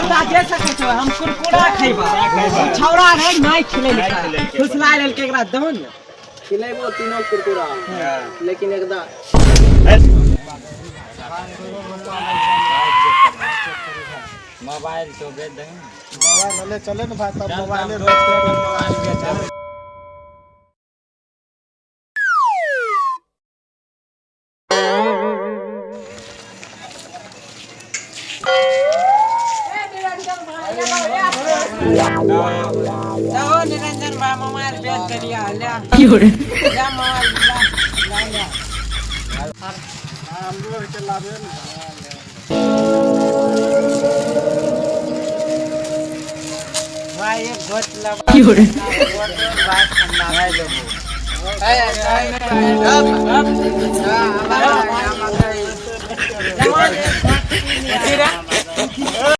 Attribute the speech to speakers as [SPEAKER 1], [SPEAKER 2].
[SPEAKER 1] पर्दा दे सकै छौ हम कुरकुरा खैबा छौरा रे नहीं खिलै फुसला लेल के एकरा दहन खिलेबो तीनों कुरकुरा लेकिन एकदा मोबाइल तो बेच देंगे मोबाइल ले चले ना भाई तब मोबाइल ले मोबाइल बेच निरंजन भाई मोबाइल बेच दिया ले मोबाइल ले हम लोग चलावे भाई एक घोट लगा भाई ठंडा है लोगो अब